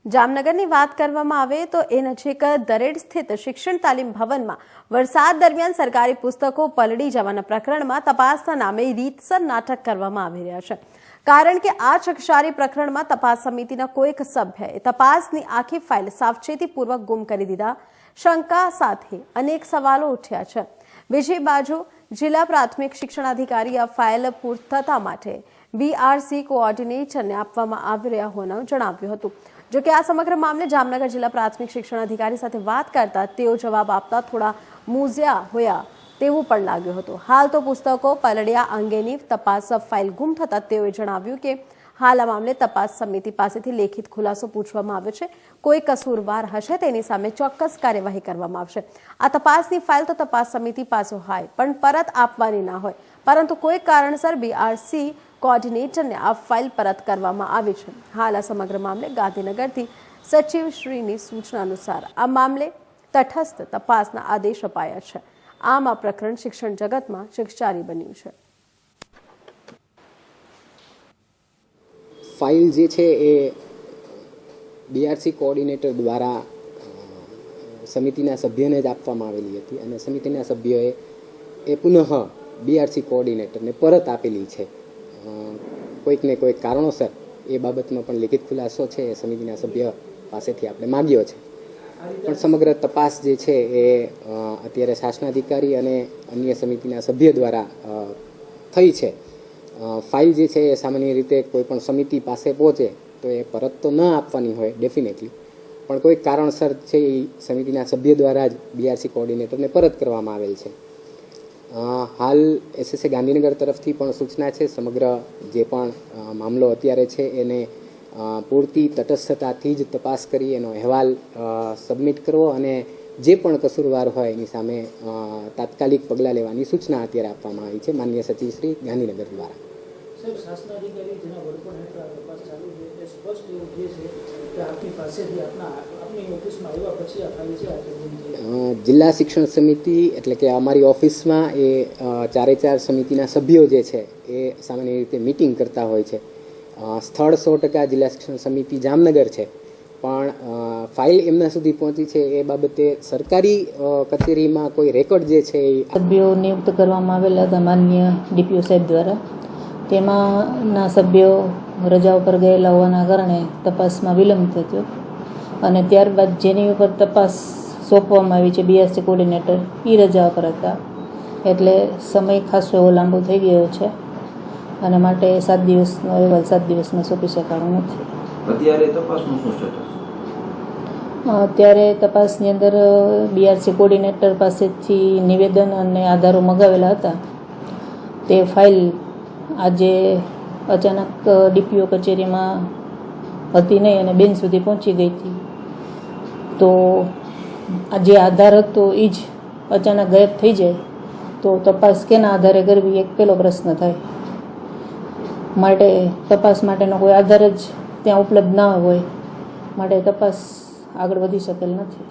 જામનગરની વાત કરવામાં આવે તો એ નજીક દરેડ સ્થિત શિક્ષણ તાલીમ ભવનમાં વરસાદ દરમિયાન સરકારી પુસ્તકો પલળી જવાના પ્રકરણમાં તપાસના નામે રીતસર નાટક કરવામાં આવી રહ્યા છે। કારણ કે આ ચકચારી પ્રકરણમાં તપાસ સમિતિના કોઈક સભ્યએ તપાસની આખી ફાઇલ સાવચેતીપૂર્વક ગુમ કરી દીધા શંકા સાથે અનેક સવાલો ઉઠ્યા છે। બીજી બાજુ જિલ્લા પ્રાથમિક શિક્ષણાધિકારી આ ફાઇલ પૂર્તતા માટે BRC કોઓર્ડિનેટરને આપવામાં આવી રહ્યા હોવાનું જણાવ્યું હતું। જો કે આ સમગ્ર મામલે જામનગર જિલ્લા પ્રાથમિક શિક્ષણાધિકારી સાથે વાત કરતા તેઓ જવાબ આપતા થોડા મૂંઝ્યા હોયા તેવું પણ લાગ્યું હતું। હાલ તો પુસ્તકો પલળ્યા અંગેની તપાસ ફાઇલ ગુમ થતા તેઓએ જણાવ્યું કે હાલ આ મામલે તપાસ સમિતિ પાસેથી લેખિત ખુલાસો પૂછવામાં આવ્યો છે। કોઈ કસૂરવાર હશે તેની સામે ચોક્કસ કાર્યવાહી કરવામાં આવશે। આ તપાસની ફાઇલ તો તપાસ સમિતિ પાસે હોય પણ પરત આપવાની ના હોય, પરંતુ કોઈ કારણસર BRC કોઓર્ડિનેટરને આ ફાઇલ પરત કરવામાં આવી છે। હાલ આ સમગ્ર મામલે ગાંધીનગરથી સચિવશ્રીની સૂચના અનુસાર આ મામલે તટસ્થ તપાસના આદેશ અપાયા છે। આમ આ પ્રકરણ શિક્ષણ જગતમાં ચકચારી બન્યું છે। ફાઇલ જે છે એ BRC કોઓર્ડિનેટર દ્વારા સમિતિના સભ્યને જ આપવામાં આવેલી હતી અને સમિતિના સભ્યોએ એ પુનઃ BRC કોઓર્ડિનેટરને પરત આપેલી છે। કોઈક ને કોઈક કારણોસર એ બાબતનો પણ લિખિત ખુલાસો છે એ સમિતિના સભ્ય પાસેથી આપણે માગ્યો છે, પણ સમગ્ર તપાસ જે છે એ અત્યારે શાસનાધિકારી અને અન્ય સમિતિના સભ્ય દ્વારા થઈ છે। ફાઇલ જે છે એ સામાન્ય રીતે કોઈ પણ સમિતિ પાસે પહોંચે તો એ પરત તો ન આપવાની હોય ડેફિનેટલી, પણ કોઈક કારણસર છે એ સમિતિના સભ્ય દ્વારા જ BRC કોઓર્ડિનેટરને પરત કરવામાં આવેલ છે। હાલ SSA ગાંધીનગર તરફથી પણ સૂચના છે સમગ્ર જે પણ મામલો અત્યારે છે એને પૂરતી તટસ્થતાથી જ તપાસ કરી એનો અહેવાલ સબમિટ કરવો અને જે પણ કસૂરવાર હોય એની સામે તાત્કાલિક પગલાં લેવાની સૂચના અત્યારે આપવામાં આવી છે માનનીય સચિવ શ્રી ગાંધીનગર દ્વારા। જિલ્લા શિક્ષણ સમિતિ એટલે કે અમારી ઓફિસમાં એ 4 સમિતિના સભ્યો જે છે એ સામાન્ય રીતે મિટિંગ કરતા હોય છે। સ્થળ 100% જિલ્લા શિક્ષણ સમિતિ જામનગર છે, પણ ફાઇલ એમના સુધી પહોંચી છે એ બાબતે સરકારી કચેરીમાં કોઈ રેકોર્ડ જે છે એ સભ્યો નિયુક્ત કરવામાં આવેલા હતા માનનીય DPO સાહેબ દ્વારા। તેમાંના સભ્યો રજા ઉપર ગયેલા હોવાના કારણે તપાસમાં વિલંબ થયો અને ત્યારબાદ જેની ઉપર તપાસ સોંપવામાં આવી છે BRC કોઓર્ડિનેટર એ રજા પર હતા, એટલે સમય ખાસો એવો લાંબો થઈ ગયો છે અને માટે 7 દિવસનો અહેવાલ 7 દિવસમાં સોંપી શકાતો નથી। અત્યારે તપાસની અંદર BRC કોઓર્ડિનેટર પાસેથી નિવેદન અને આધારો મગાવેલા હતા। તે ફાઇલ આજે અચાનક DPO કચેરીમાં હતી નહીં અને બેન સુધી પહોંચી ગઈ હતી, તો જે આધાર હતો એ જ અચાનક ગાયબ થઈ જાય તો તપાસ કેના આધારે કરવી એક પહેલો પ્રશ્ન થાય। માટે તપાસ માટેનો કોઈ આધાર જ ત્યાં ઉપલબ્ધ ના હોય, માટે તપાસ આગળ વધી શકેલ નથી।